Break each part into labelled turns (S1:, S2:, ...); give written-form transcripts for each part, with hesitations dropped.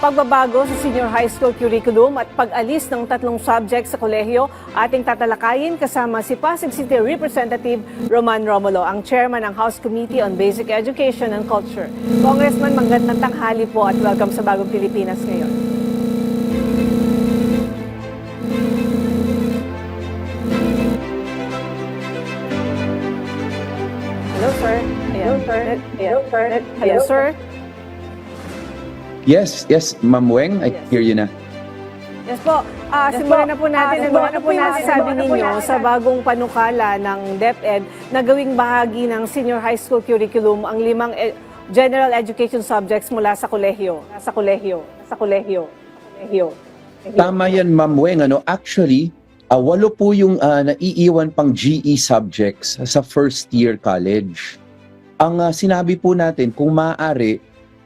S1: Pagbabago sa senior high school curriculum at pag-alis ng 3 subjects sa kolehiyo, ating tatalakayin kasama si Pasig City Representative Roman Romulo, ang chairman ng House Committee on Basic Education and Culture. Congressman, magandang tanghali po at welcome sa Bagong Pilipinas ngayon. Hello, sir. Hello, sir. Hello, sir. Hello, sir.
S2: Yes, Ma'am Weng, I hear you na.
S1: Yes po. Simulan na po natin. Ano po yung masasabi ninyo sa bagong panukala ng DepEd na gawing bahagi ng senior high school curriculum ang 5 general education subjects mula sa kolehiyo?
S2: Tama yan, Ma'am Weng. Actually, 8 po yung naiiwan pang GE subjects sa first year college. Ang sinabi po natin, kung maaari,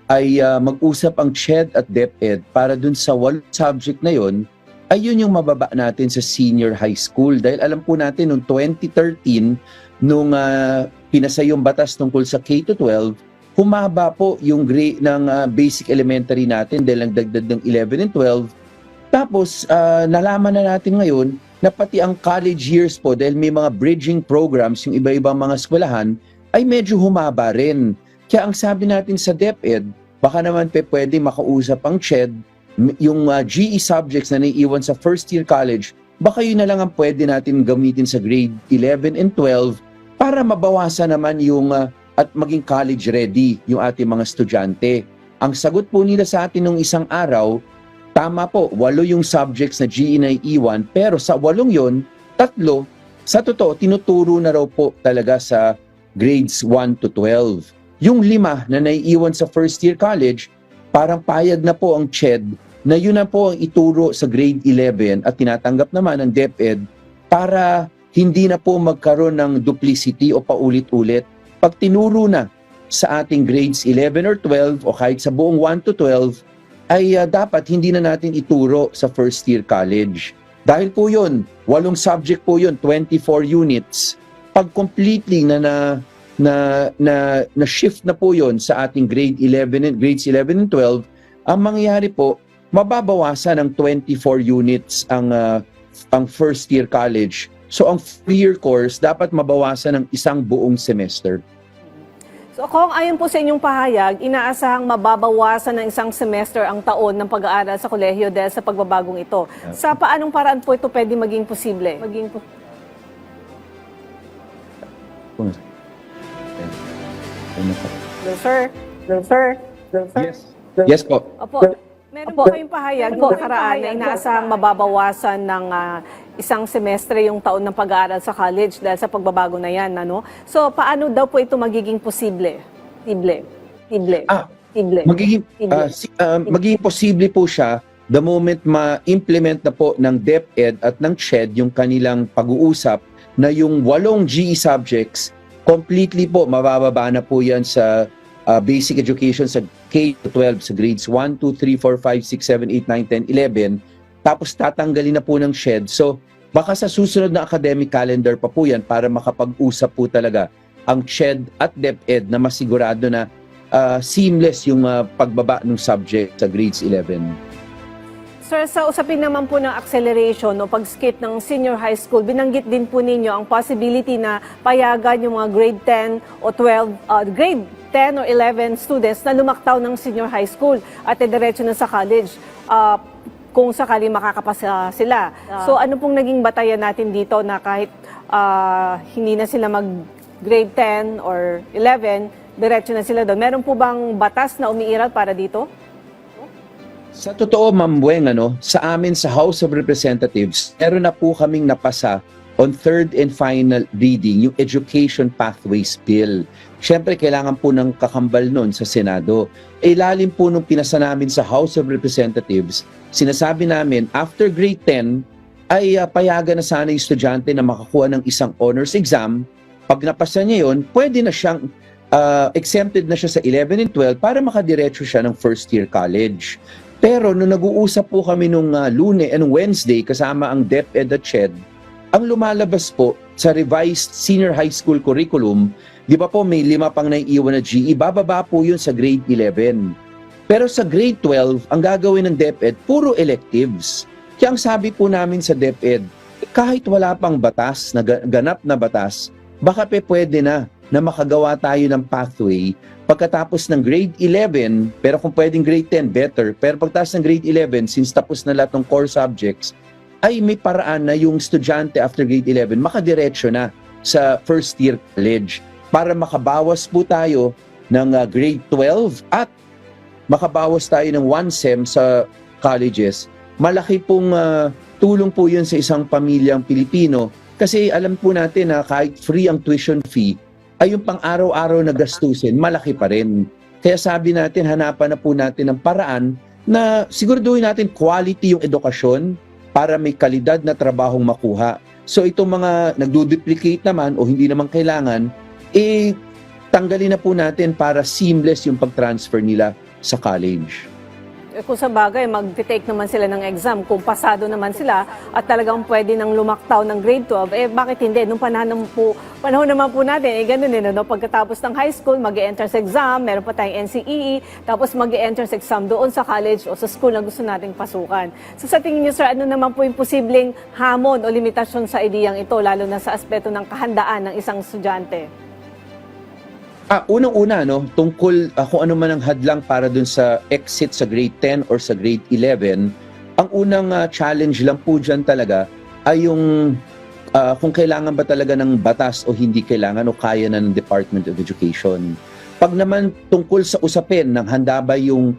S2: ay mag-usap ang CHED at DepEd para dun sa 8 subject na yon, ay yun yung mababa natin sa senior high school. Dahil alam po natin, noong 2013, nung pinasa yung batas tungkol sa K-12, humaba po yung grade ng basic elementary natin dahil ang dagdag ng 11 and 12. Tapos, nalaman na natin ngayon na pati ang college years po, dahil may mga bridging programs, yung iba-ibang mga eskwelahan, ay medyo humaba rin. Kaya ang sabi natin sa DepEd, baka naman pwede makausap ang CHED, yung GE subjects na naiiwan sa first year college, baka yun na lang ang pwede natin gamitin sa grade 11 and 12 para mabawasan naman yung at maging college ready yung ating mga estudyante. Ang sagot po nila sa atin nung isang araw, tama po, 8 yung subjects na GE na naiiwan, pero sa 8 yon, 3, sa totoo, tinuturo na raw po talaga sa grades 1 to 12. Yung 5 na naiiwan sa first year college, parang payag na po ang CHED na yun na po ang ituro sa grade 11 at tinatanggap naman ng DepEd para hindi na po magkaroon ng duplicity o paulit-ulit. Pag tinuro na sa ating grades 11 or 12 o kahit sa buong 1 to 12, ay dapat hindi na natin ituro sa first year college. Dahil po yun, 8 subject po yun, 24 units. Pag completely na shift na po yon sa ating grades 11 and 12, ang mangyayari po, mababawasan ng 24 units ang first year college. So ang 4-year course, dapat mabawasan ng 1 buong semester.
S1: So kung ayon po sa inyong pahayag, inaasahang mababawasan ng 1 semester ang taon ng pag-aaral sa kolehiyo dahil sa pagbabagong ito. Sa paanong paraan po ito pwede maging posible? Hello, sir.
S2: Yes po.
S1: Opo. Meron po kayong pahayag po karaan na inaasahang mababawasan ng 1 semestre yung taon ng pag-aaral sa college dahil sa pagbabago na yan, ano? So, paano daw po ito magiging posible?
S2: Magiging posible po siya the moment ma-implement na po ng DepEd at ng CHED yung kanilang pag-uusap na yung 8 GE subjects completely po mabababa na po yan sa basic education sa K-12 sa grades 1, 2, 3, 4, 5, 6, 7, 8, 9, 10, 11. Tapos tatanggalin na po ng CHED. So baka sa susunod na academic calendar pa po yan para makapag-usap po talaga ang CHED at DepEd na masigurado na seamless yung pagbaba ng subject sa grades 11.
S1: Sir, sa usapin naman po ng acceleration o pag-skip ng senior high school, binanggit din po ninyo ang possibility na payagan yung mga grade 10 o 12, grade 10 or 11 students na lumaktaw ng senior high school at diretso na sa college kung sakali makakapasa sila. So ano pong naging batayan natin dito na kahit hindi na sila mag-grade 10 or 11, diretso na sila doon? Meron po bang batas na umiiral para dito?
S2: Sa totoo, Ma'am Weng, sa amin sa House of Representatives, meron na po kaming napasa on 3rd and final reading, yung Education Pathways Bill. Siyempre, kailangan po ng kakambal nun sa Senado. Ilalim po nung pinasa namin sa House of Representatives, sinasabi namin, after grade 10, ay payagan na sana yung estudyante na makakuha ng isang honors exam. Pag napasa niya yun, pwede na siyang exempted na siya sa 11 and 12 para makadiretso siya ng first year college. Pero nung nag-uusap po kami nung Lunes and Wednesday kasama ang DepEd at CHED, ang lumalabas po sa revised senior high school curriculum, di ba po may 5 pang naiiwan na GE, bababa po yun sa grade 11. Pero sa grade 12, ang gagawin ng DepEd, puro electives. Kaya ang sabi po namin sa DepEd, kahit wala pang batas, ganap na batas, baka pwede na makagawa tayo ng pathway pagkatapos ng grade 11, pero kung pwedeng grade 10, better. Pero pagkatapos ng grade 11, since tapos na lahat ng core subjects, ay may paraan na yung estudyante after grade 11 makadiretso na sa first year college para makabawas po tayo ng grade 12 at makabawas tayo ng 1 sem sa colleges. Malaki pong tulong po yun sa isang pamilyang Pilipino kasi alam po natin na kahit free ang tuition fee, ay yung pang-araw-araw na gastusin, malaki pa rin. Kaya sabi natin, hanapan na po natin ng paraan na siguraduhin natin quality yung edukasyon para may kalidad na trabahong makuha. So itong mga nagduduplicate naman o hindi naman kailangan, tanggalin na po natin para seamless yung pag-transfer nila sa college.
S1: Kung sa bagay, mag-take naman sila ng exam. Kung pasado naman sila at talagang pwede nang lumaktaw ng grade 12, bakit hindi? Nung panahon naman po natin, ganun din, no? Pagkatapos ng high school, mag-entrance exam, meron pa tayong NCEE, tapos mag-entrance exam doon sa college o sa school na gusto nating pasukan. So sa tingin niyo, sir, ano naman po yung posibleng hamon o limitasyon sa ideyang ito, lalo na sa aspeto ng kahandaan ng isang estudyante?
S2: Unang-una, tungkol kung ano man ang hadlang para dun sa exit sa grade 10 or sa grade 11, ang unang challenge lang po dyan talaga ay yung kung kailangan ba talaga ng batas o hindi kailangan o kaya na ng Department of Education. Pag naman tungkol sa usapin ng handa ba yung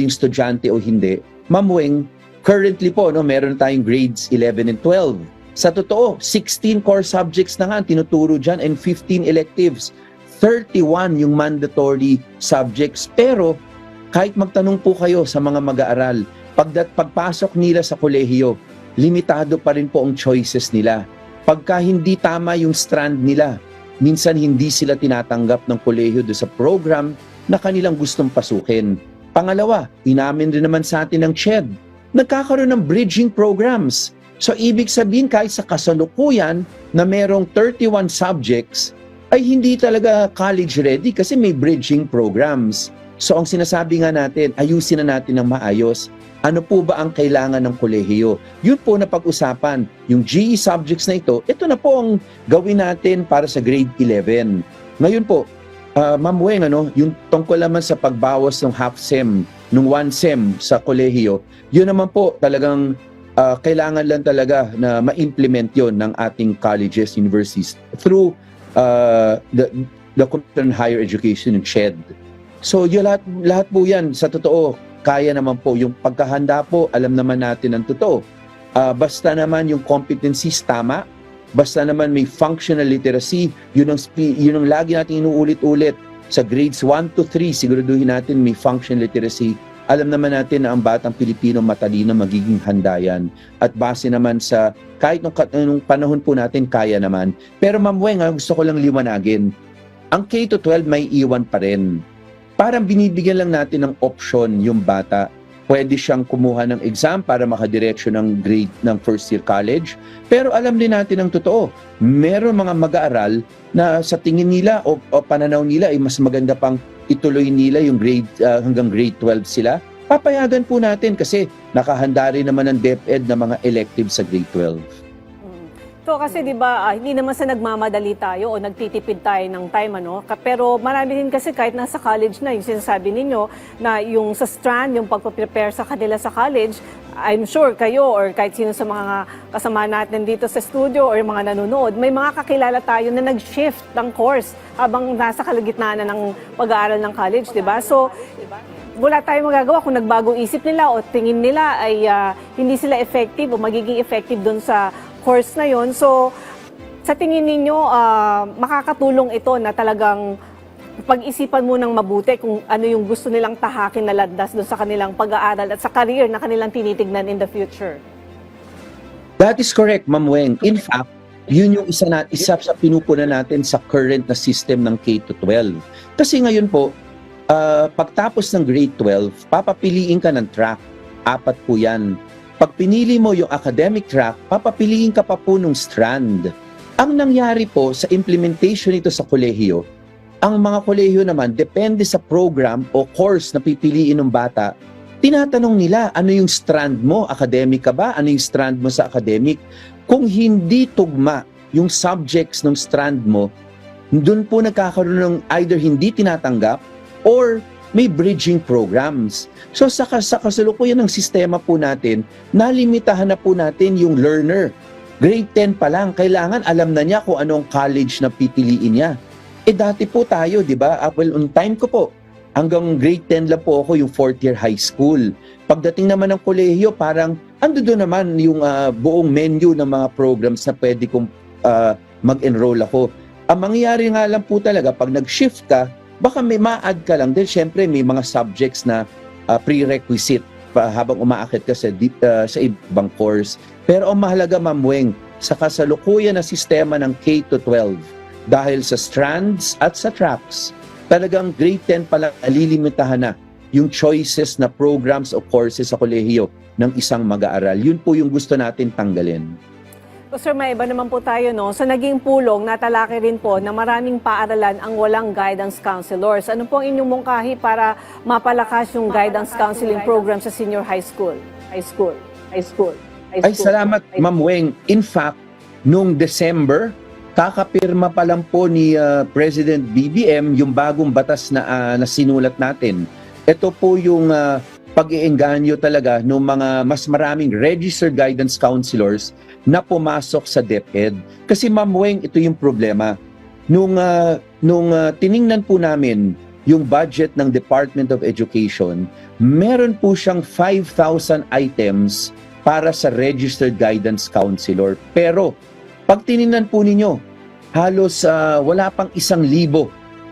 S2: estudyante o hindi, Ma'am Weng, currently po, meron tayong grades 11 and 12. Sa totoo, 16 core subjects na nga tinuturo dyan and 15 electives. 31 yung mandatory subjects. Pero kahit magtanong po kayo sa mga mag-aaral, pagpasok nila sa kolehiyo, limitado pa rin po ang choices nila. Pagka hindi tama yung strand nila, minsan hindi sila tinatanggap ng kolehiyo do sa program na kanilang gustong pasukin. Pangalawa, inamin rin naman sa atin ng CHED, nagkakaroon ng bridging programs. So ibig sabihin kahit sa kasalukuyan na merong 31 subjects, ay hindi talaga college ready kasi may bridging programs. So ang sinasabi nga natin, ayusin na natin ng maayos. Ano po ba ang kailangan ng kolehiyo? Yun po na pag-usapan. Yung GE subjects na ito na po ang gawin natin para sa grade 11. Ngayon po, Ma'am Weng, yung tungkol naman sa pagbawas ng half sem, ng 1 sem sa kolehiyo, yun naman po talagang kailangan lang talaga na ma-implement yun ng ating colleges, universities through the Commission on Higher Education and CHED. So yun, lahat po yan sa totoo kaya naman po yung pagkahanda po, alam naman natin ang totoo. Basta naman yung competencies tama, basta naman may functional literacy, yun ang lagi natin inuulit-ulit sa grades 1 to 3, siguraduhin natin may functional literacy. Alam naman natin na ang batang Pilipino matalino, magiging handa yan. At base naman sa, kahit nung panahon po natin, kaya naman. Pero Ma'am Weng, gusto ko lang liwanagin, ang K-12 may iwan pa rin. Parang binibigyan lang natin ng option yung bata. Pwede siyang kumuha ng exam para makadiretso ng grade ng first year college. Pero alam din natin ang totoo, meron mga mag-aaral na sa tingin nila o pananaw nila ay mas maganda pang ituloy nila yung grade hanggang grade 12 sila. Papayagan po natin kasi nakahanda rin naman ng DepEd na mga electives sa grade 12.
S1: So kasi 'di ba, hindi naman sa nagmamadali tayo o nagtitipid tayo ng time pero marami din kasi kahit nasa college na yung sinasabi ninyo na yung sa strand, yung pagpe-prepare sa kanila sa college, I'm sure kayo or kahit sino sa mga kasama natin dito sa studio or yung mga nanonood, may mga kakilala tayo na nag-shift ng course habang nasa kalagitnaan na ng pag-aaral ng college, 'di ba? So wala tayong magagawa kung nagbagong isip nila o tingin nila ay hindi sila effective o magiging effective doon sa course na yon. So, sa tingin ninyo, makakatulong ito na talagang pag-isipan mo ng mabuti kung ano yung gusto nilang tahakin na landas doon sa kanilang pag-aaral at sa career na kanilang tinitignan in the future?
S2: That is correct, Ma'am Weng. In fact, yun yung isa sa pinupunan natin sa current na system ng K-12. Kasi ngayon po, pagtapos ng grade 12, papapiliin ka ng track. 4 po yan. Pag pinili mo yung academic track, papapiliin ka pa po ng strand. Ang nangyari po sa implementation nito sa kolehiyo, Ang mga kolehiyo naman, depende sa program o course na pipiliin ng bata, tinatanong nila, ano yung strand mo? Academic ka ba? Ano yung strand mo sa academic? Kung hindi tugma yung subjects ng strand mo, doon po nagkakaroon ng either hindi tinatanggap or may bridging programs. So sa kasalukuyan ng sistema po natin, nalimitahan na po natin yung learner. Grade 10 pa lang, kailangan alam na niya kung anong college na pipiliin niya. Dati po tayo, di ba? Well, on time ko po, hanggang grade 10 lang po ako yung 4th year high school. Pagdating naman ng kolehiyo, parang ando doon naman yung buong menu ng mga programs na pwede kong mag-enroll ako. Ang mangyayari nga lang po talaga, pag nag-shift ka, baka may ma-add ka lang. Dahil syempre may mga subjects na prerequisite habang umaakit ka sa ibang course. Pero ang mahalaga, Ma'am Weng, sa kasalukuyan na sistema ng K-12, dahil sa strands at sa tracks, talagang grade 10 pa lang alilimitahan na yung choices na programs o courses sa kolehiyo ng isang mag-aaral. Yun po yung gusto natin tanggalin.
S1: So, Sir, may iba naman po tayo, no? Sa naging pulong, natalaki rin po na maraming paaralan ang walang guidance counselors. Ano po ang inyong mungkahi para mapalakas yung guidance counseling program sa senior high school?
S2: Ay, salamat, Ma'am Weng. In fact, noong December, kakapirma pa lang po ni President BBM yung bagong batas na sinulat natin. Ito po yung pag-iengganyo talaga ng mga mas maraming registered guidance counselors na pumasok sa DepEd. Kasi Ma'am Weng, ito yung problema. Nung tiningnan po namin yung budget ng Department of Education, meron po siyang 5,000 items para sa registered guidance counselor. Pero pag tiningnan po ninyo, halos wala pang 1,000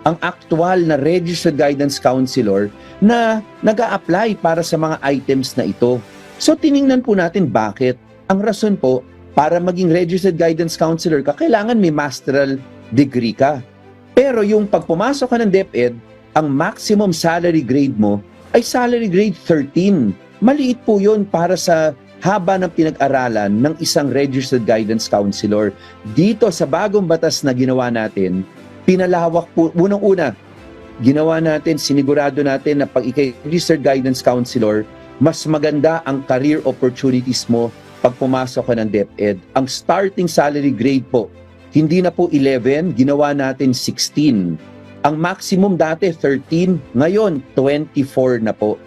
S2: ang aktual na registered guidance counselor na nag-a-apply para sa mga items na ito. So tiningnan po natin bakit. Ang rason po, para maging registered guidance counselor ka, kailangan may masteral degree ka. Pero yung pag pumasok ka ng DepEd, ang maximum salary grade mo ay salary grade 13. Maliit po yun para sa haba ng pinag-aralan ng isang registered guidance counselor. Dito sa bagong batas na ginawa natin, pinalawak po, unang-una, ginawa natin, sinigurado natin na pag registered guidance counselor, mas maganda ang career opportunities mo pag pumasok ka ng DepEd. Ang starting salary grade po, hindi na po 11, ginawa natin 16. Ang maximum dati 13, ngayon 24 na po.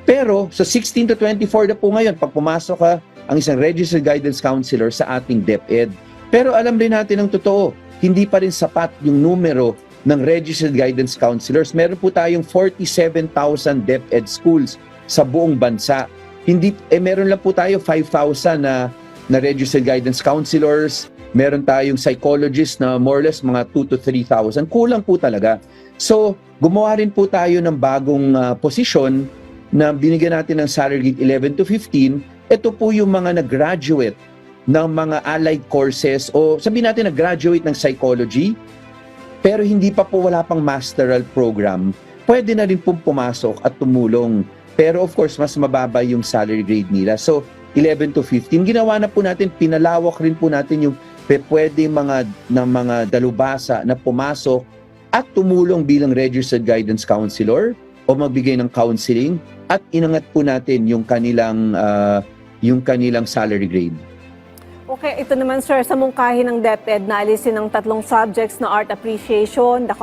S2: Pero sa 16 to 24 na po ngayon, pag pumasok ka ang isang registered guidance counselor sa ating DepEd. Pero alam rin natin ang totoo, hindi pa rin sapat yung numero ng registered guidance counselors. Meron po tayong 47,000 DepEd schools sa buong bansa. Meron lang po tayo 5,000 na registered guidance counselors. Meron tayong psychologists na more or less mga 2 to 3,000. Kulang po talaga. So, gumawa rin po tayo ng bagong posisyon na binigyan natin ng salary grade 11 to 15. Ito po yung mga nag-graduate ng mga allied courses o sabihin natin nag-graduate ng psychology pero hindi pa po wala pang masteral program. Pwede na rin pong pumasok at tumulong. Pero of course, mas mababa yung salary grade nila. So, 11 to 15. Ginawa na po natin, pinalawak rin po natin yung pwede mga dalubhasa na pumasok at tumulong bilang registered guidance counselor o magbigay ng counseling at inangat po natin yung kanilang salary grade.
S1: Okay, ito naman sir, sa mungkahi ng DepEd, naalisin ng 3 subjects na art appreciation, the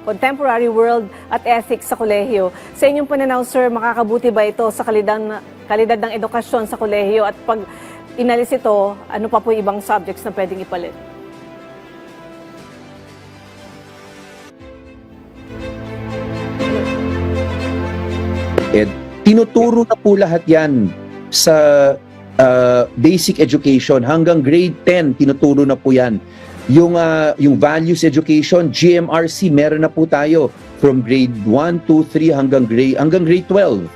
S1: contemporary world at ethics sa kolehiyo. Sa inyong pananaw sir, makakabuti ba ito sa kalidad ng edukasyon sa kolehiyo at pag inalis ito, ano pa po ibang subjects na pwedeng ipalit?
S2: Tinuturo na po lahat yan sa basic education hanggang grade 10 tinuturo na po yan. Yung values education, GMRC, meron na po tayo from grade 1, 2, 3 hanggang grade 12.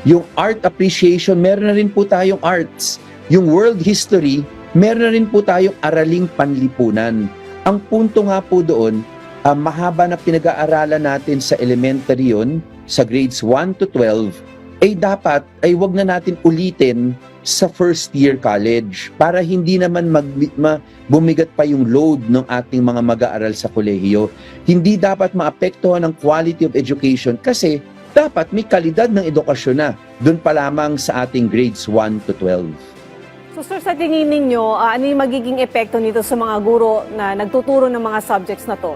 S2: Yung art appreciation, meron na rin po tayong arts. Yung world history, meron na rin po tayong araling panlipunan. Ang punto nga po doon, mahaba na pinag-aaralan natin sa elementary yun, sa grades 1 to 12, dapat ay wag na natin ulitin sa first year college para hindi naman bumigat pa yung load ng ating mga mag-aaral sa kolehiyo. Hindi dapat maapektuhan ang quality of education kasi dapat may kalidad ng edukasyon na doon pa lamang sa ating grades 1 to 12.
S1: So sir, sa tingin ninyo, ano yung magiging epekto nito sa mga guro na nagtuturo ng mga subjects na to?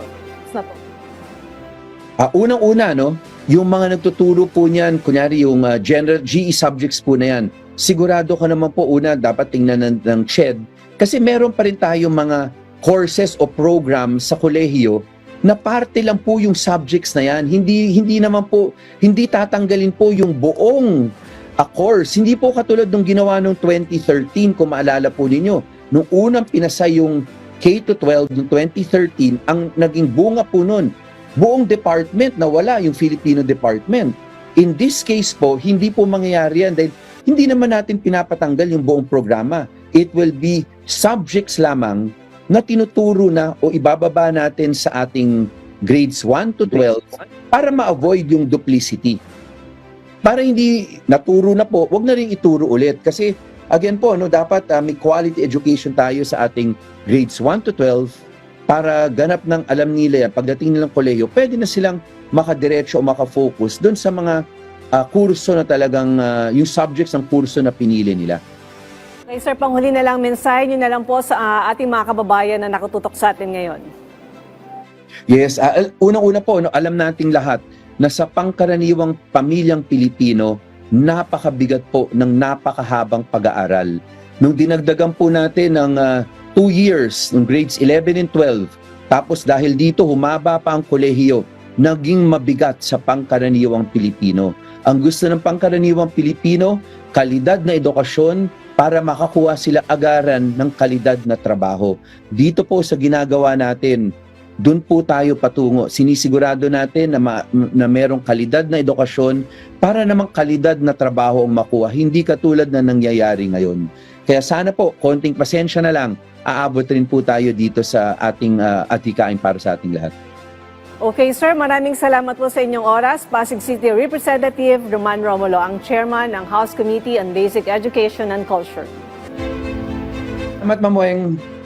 S2: Unang-una, no, yung mga nagtuturo po niyan, kunyari yung general GE subjects po na yan, sigurado ka naman po una, dapat tingnan ng CHED kasi meron pa rin tayong mga courses o program sa kolehiyo na parte lang po yung subjects na yan. Hindi naman po, hindi tatanggalin po yung buong course. Hindi po katulad nung ginawa nung 2013, kung maalala po ninyo. Nung unang pinasa yung K-12 noong 2013, ang naging bunga po nun, buong department na wala yung Filipino department. In this case po, hindi po mangyayari yan dahil hindi naman natin pinapatanggal yung buong programa. It will be subjects lamang na tinuturo na o ibababa natin sa ating grades 1 to 12 para ma-avoid yung duplicity. Para hindi naturo na po, wag na rin ituro ulit. Kasi again po, no, dapat may quality education tayo sa ating grades 1 to 12 para ganap ng alam nila yan. Pagdating nilang kolehiyo, pwede na silang makadiretso o makafocus doon sa mga kurso na talagang yung subjects ng kurso na pinili nila.
S1: Okay, sir, panghuli na lang, mensahe nyo na lang po sa ating mga kababayan na nakatutok sa atin ngayon.
S2: Yes, unang-una po, no, alam nating lahat na sa pangkaraniwang pamilyang Pilipino, napakabigat po ng napakahabang pag-aaral. Nung dinagdagan po natin ng 2 years, ng grades 11 and 12, tapos dahil dito humaba pa ang kolehiyo, naging mabigat sa pangkaraniwang Pilipino. Ang gusto ng pangkaraniwang Pilipino, kalidad na edukasyon para makakuha sila agaran ng kalidad na trabaho. Dito po sa ginagawa natin, doon po tayo patungo. Sinisigurado natin na merong kalidad na edukasyon para namang kalidad na trabaho ang makuha. Hindi katulad na nangyayari ngayon. Kaya sana po, konting pasensya na lang, aabot rin po tayo dito sa ating atikain para sa ating lahat.
S1: Okay, sir, maraming salamat po sa inyong oras. Pasig City Representative Roman Romulo, ang chairman ng House Committee on Basic Education and Culture.
S2: Salamat, Ma'am Weng.